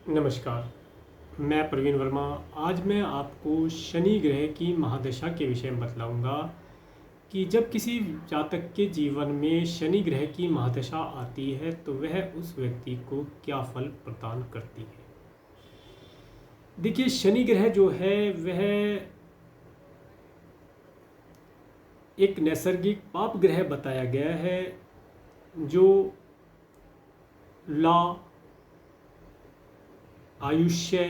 नमस्कार। मैं प्रवीण वर्मा। आज मैं आपको शनि ग्रह की महादशा के विषय में बतलाऊंगा कि जब किसी जातक के जीवन में शनि ग्रह की महादशा आती है तो वह उस व्यक्ति को क्या फल प्रदान करती है। देखिए, शनि ग्रह जो है वह एक नैसर्गिक पाप ग्रह बताया गया है, जो लॉ, आयुष्य,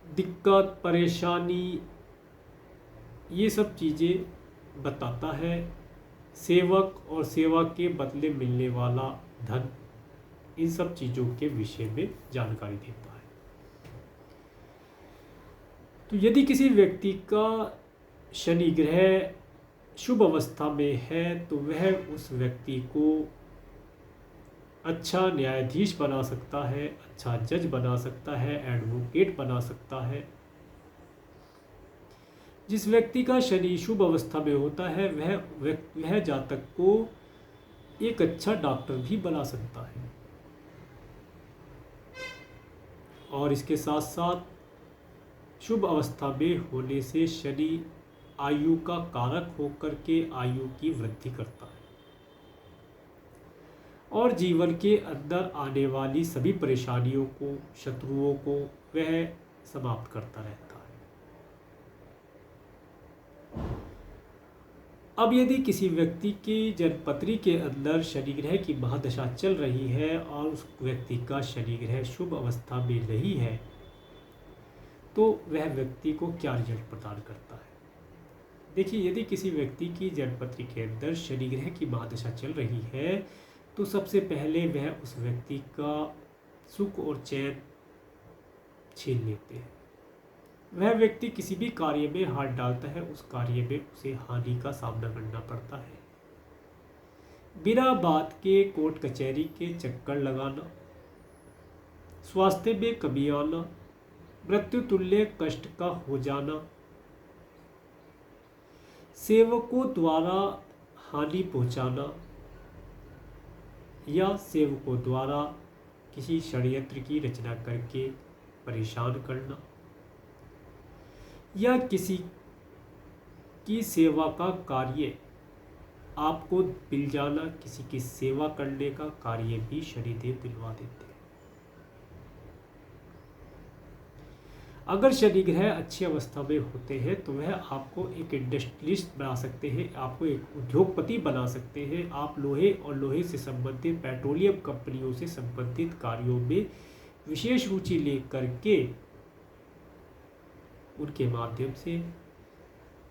दिक्कत, परेशानी, ये सब चीज़ें बताता है। सेवक और सेवा के बदले मिलने वाला धन, इन सब चीज़ों के विषय में जानकारी देता है। तो यदि किसी व्यक्ति का शनि ग्रह शुभ अवस्था में है तो वह उस व्यक्ति को अच्छा न्यायाधीश बना सकता है, अच्छा जज बना सकता है, एडवोकेट बना सकता है। जिस व्यक्ति का शनि शुभ अवस्था में होता है वह जातक को एक अच्छा डॉक्टर भी बना सकता है। और इसके साथ साथ शुभ अवस्था में होने से शनि आयु का कारक होकर के आयु की वृद्धि करता है और जीवन के अंदर आने वाली सभी परेशानियों को, शत्रुओं को वह समाप्त करता रहता है। अब यदि किसी व्यक्ति की जन्मपत्री के अंदर शनि ग्रह की महादशा चल रही है और उस व्यक्ति का शनि ग्रह शुभ अवस्था में नहीं है तो वह व्यक्ति को क्या रिजल्ट प्रदान करता है। देखिए, यदि किसी व्यक्ति की जन्मपत्री के अंदर शनि ग्रह की महादशा चल रही है तो सबसे पहले वह उस व्यक्ति का सुख और चैन छीन लेते हैं। वह व्यक्ति किसी भी कार्य में हाथ डालता है, उस कार्य में उसे हानि का सामना करना पड़ता है। बिना बात के कोर्ट कचहरी के चक्कर लगाना, स्वास्थ्य में कमी आना, मृत्यु तुल्य कष्ट का हो जाना, सेवकों द्वारा हानि पहुंचाना या सेवकों द्वारा किसी षड्यंत्र की रचना करके परेशान करना या किसी की सेवा का कार्य आपको मिल जाना, किसी की सेवा करने का कार्य भी शनिदेव दिलवा देते हैं। अगर शनि ग्रह अच्छी अवस्था में होते हैं तो वह आपको एक इंडस्ट्रियलिस्ट बना सकते हैं, आपको एक उद्योगपति बना सकते हैं। आप लोहे और लोहे से संबंधित पेट्रोलियम कंपनियों से संबंधित कार्यों में विशेष रुचि लेकर के उनके माध्यम से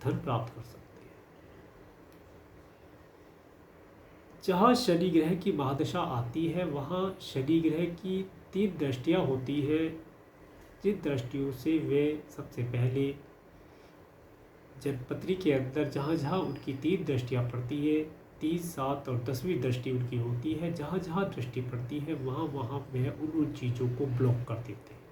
धन प्राप्त कर सकते हैं। जहाँ शनि ग्रह की महादशा आती है वहाँ शनि ग्रह की 3 दृष्टियाँ होती है, जिन दृष्टियों से वे सबसे पहले जन्मपत्री के अंदर जहाँ जहाँ उनकी 3 दृष्टियाँ पड़ती है, 3, 7 और 10वीं दृष्टि उनकी होती है, जहाँ जहाँ दृष्टि पड़ती है वहाँ वहाँ वह उन चीज़ों को ब्लॉक कर देते हैं।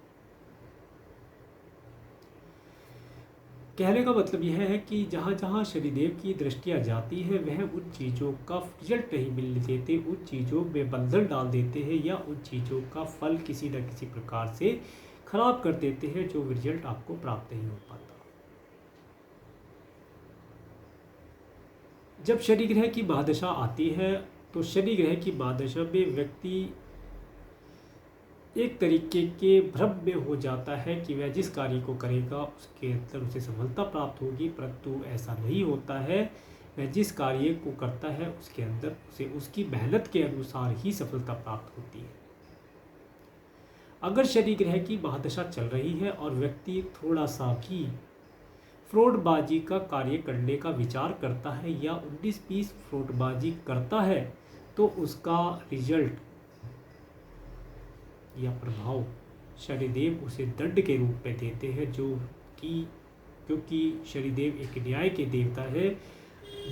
कहने का मतलब यह है कि जहाँ जहाँ शनिदेव की दृष्टियाँ जाती है वह उन चीज़ों का रिजल्ट नहीं मिलने देते, उन चीज़ों में बंधन डाल देते हैं या उन चीज़ों का फल किसी न किसी प्रकार से खराब कर देते हैं, जो रिजल्ट आपको प्राप्त नहीं हो पाता। जब शनि ग्रह की महादशा आती है तो शनि ग्रह की महादशा में व्यक्ति एक तरीके के भ्रम में हो जाता है कि वह जिस कार्य को करेगा उसके अंदर उसे सफलता प्राप्त होगी, परंतु ऐसा नहीं होता है। वह जिस कार्य को करता है उसके अंदर उसे उसकी मेहनत के अनुसार ही सफलता प्राप्त होती है। अगर शनि ग्रह की महादशा चल रही है और व्यक्ति थोड़ा सा भी फ्रॉडबाजी का कार्य करने का विचार करता है या 19-20 फ्रॉडबाजी करता है तो उसका रिजल्ट या प्रभाव शनिदेव उसे दंड के रूप में देते हैं, क्योंकि शनिदेव एक न्याय के देवता है।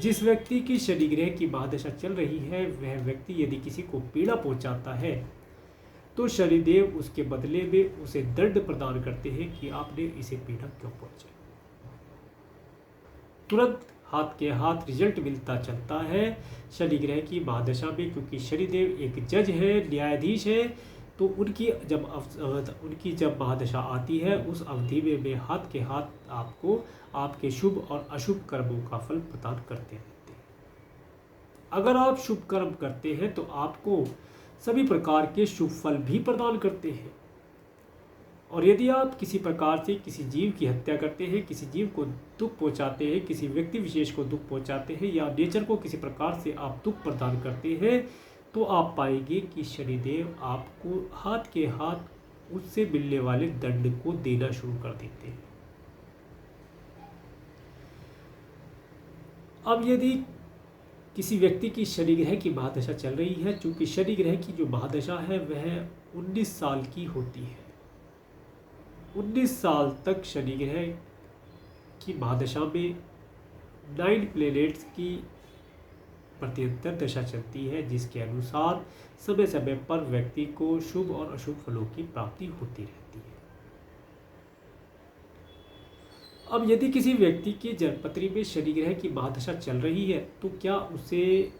जिस व्यक्ति की शनि ग्रह की महादशा चल रही है वह व्यक्ति यदि किसी को पीड़ा पहुंचाता है तो शनिदेव उसके बदले में उसे दंड प्रदान करते हैं कि आपने इसे पीड़ा क्यों पहुंचाई। तुरंत हाथ के हाथ रिजल्ट मिलता चलता है शनि ग्रह की महादशा में, क्योंकि शनिदेव एक जज है, न्यायाधीश है, तो उनकी जब महादशा आती है उस अवधि में वे हाथ के हाथ आपको आपके शुभ और अशुभ कर्मों का फल प्रदान करते रहते हैं। अगर आप शुभ कर्म करते हैं तो आपको सभी प्रकार के शुभ फल भी प्रदान करते हैं, और यदि आप किसी प्रकार से किसी जीव की हत्या करते हैं, किसी जीव को दुख पहुंचाते हैं, किसी व्यक्ति विशेष को दुख पहुंचाते हैं, या नेचर को किसी प्रकार से आप दुख प्रदान करते हैं, तो आप पाएंगे कि शनिदेव आपको हाथ के हाथ उससे मिलने वाले दंड को देना शुरू कर देते हैं। अब यदि किसी व्यक्ति की शनि ग्रह की महादशा चल रही है, चूंकि शनि ग्रह की जो महादशा है वह 19 साल की होती है, 19 साल तक शनि ग्रह की महादशा में 9 प्लेनेट्स की प्रत्यंतर दशा चलती है, जिसके अनुसार समय समय पर व्यक्ति को शुभ और अशुभ फलों की प्राप्ति होती रहती है। अब यदि किसी व्यक्ति की जन्मपत्री में शनि ग्रह की महादशा चल रही है तो क्या उसे,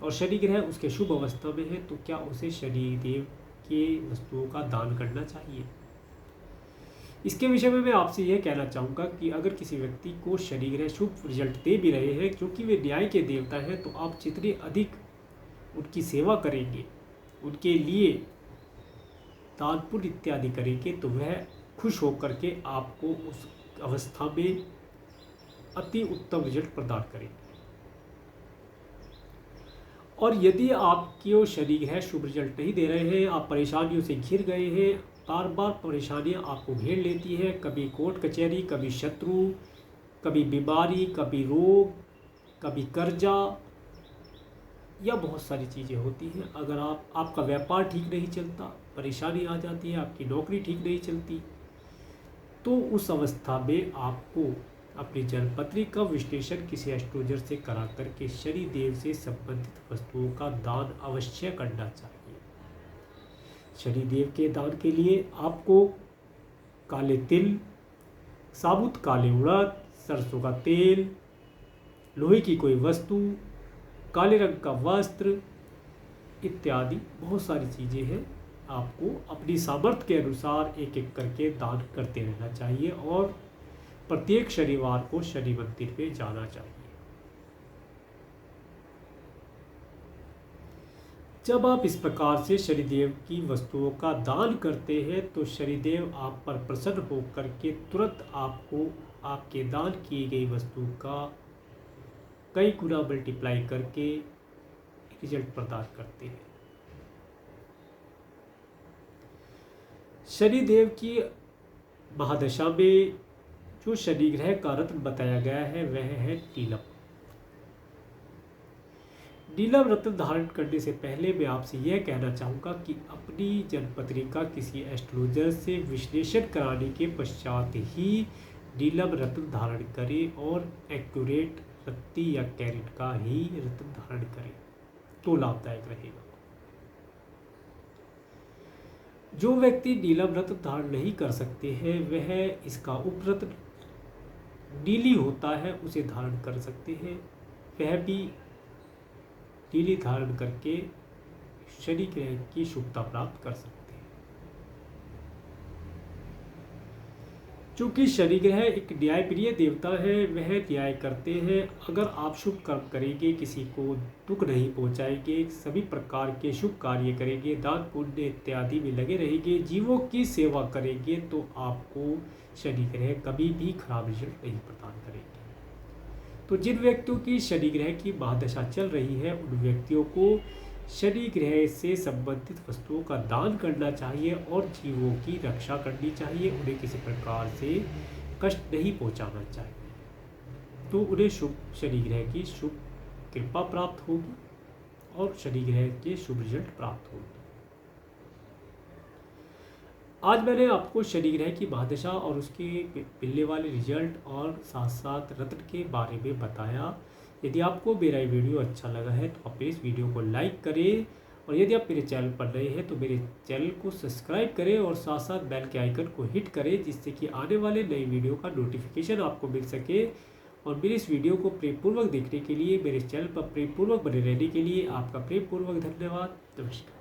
और शनि ग्रह उसके शुभ अवस्था में है, तो क्या उसे शनिदेव के वस्तुओं का दान करना चाहिए? इसके विषय में मैं आपसे यह कहना चाहूँगा कि अगर किसी व्यक्ति को शनि ग्रह शुभ रिजल्ट दे भी रहे हैं, क्योंकि वे न्याय के देवता हैं, तो आप जितने अधिक उनकी सेवा करेंगे, उनके लिए दान पुण्य इत्यादि करेंगे, तो वह खुश होकर के आपको उस अवस्था में अति उत्तम रिजल्ट प्रदान करेंगे। और यदि आपके शनि ग्रह शुभ रिजल्ट नहीं दे रहे हैं, आप परेशानियों से घिर गए हैं, बार बार परेशानियां आपको घेर लेती है, कभी कोर्ट कचहरी, कभी शत्रु, कभी बीमारी, कभी रोग, कभी कर्जा, या बहुत सारी चीज़ें होती हैं। अगर आपका व्यापार ठीक नहीं चलता, परेशानी आ जाती है, आपकी नौकरी ठीक नहीं चलती, तो उस अवस्था में आपको अपनी जन्मपत्री का विश्लेषण किसी एस्ट्रोलॉजर से करा करके शनिदेव से संबंधित वस्तुओं का दान अवश्य करना चाहिए। शनिदेव के दान के लिए आपको काले तिल, साबुत काले उड़द, सरसों का तेल, लोहे की कोई वस्तु, काले रंग का वस्त्र इत्यादि बहुत सारी चीज़ें हैं, आपको अपनी सामर्थ्य के अनुसार एक एक करके दान करते रहना चाहिए, और प्रत्येक शनिवार को शनि मंदिर में जाना चाहिए। जब आप इस प्रकार से शनिदेव की वस्तुओं का दान करते हैं तो शनिदेव आप पर प्रसन्न होकर के तुरंत आपको आपके दान की गई वस्तु का कई गुना मल्टीप्लाई करके रिजल्ट प्रदान करते हैं। शनिदेव की महादशा में जो शनि ग्रह का रत्न बताया गया है वह है नीलम। नीलम रत्न धारण करने से पहले मैं आपसे यह कहना चाहूँगा कि अपनी जन्मपत्री का किसी एस्ट्रोलॉजर से विश्लेषण कराने के पश्चात ही नीलम रत्न धारण करें, और एक्यूरेट रत्ती या कैरेट का ही रत्न धारण करें तो लाभदायक रहेगा। जो व्यक्ति नीलम रत्न धारण नहीं कर सकते हैं वह इसका उपरत्न नीली होता है उसे धारण कर सकते हैं, वह भी नीली धारण करके शनि ग्रह की शुभता प्राप्त कर सकते हैं। चूंकि शनि ग्रह एक न्यायप्रिय देवता है, वह न्याय करते हैं। अगर आप शुभ कर्म करेंगे, किसी को दुख नहीं पहुंचाएंगे, सभी प्रकार के शुभ कार्य करेंगे, दान पुण्य इत्यादि में लगे रहेंगे, जीवों की सेवा करेंगे, तो आपको शनि ग्रह कभी भी खराब रिजल्ट नहीं प्रदान करेंगे। तो जिन व्यक्तियों की शनि ग्रह की महादशा चल रही है उन व्यक्तियों को शनि ग्रह से संबंधित वस्तुओं का दान करना चाहिए और जीवों की रक्षा करनी चाहिए, उन्हें किसी प्रकार से कष्ट नहीं पहुंचाना चाहिए, तो उन्हें शुभ शनि ग्रह की शुभ कृपा प्राप्त होगी और शनि ग्रह के शुभ रिजल्ट प्राप्त होगी। आज मैंने आपको शनि ग्रह की महादशा और उसके मिलने वाले रिजल्ट और साथ साथ रत्न के बारे में बताया। यदि आपको मेरा ये वीडियो अच्छा लगा है तो आप इस वीडियो को लाइक करें, और यदि आप मेरे चैनल पर नए हैं तो मेरे चैनल को सब्सक्राइब करें और साथ साथ बेल के आइकन को हिट करें, जिससे कि आने वाले नए वीडियो का नोटिफिकेशन आपको मिल सके। और मेरे इस वीडियो को प्रेमपूर्वक देखने के लिए, मेरे चैनल पर प्रेमपूर्वक बने रहने के लिए आपका प्रेमपूर्वक धन्यवाद। नमस्कार।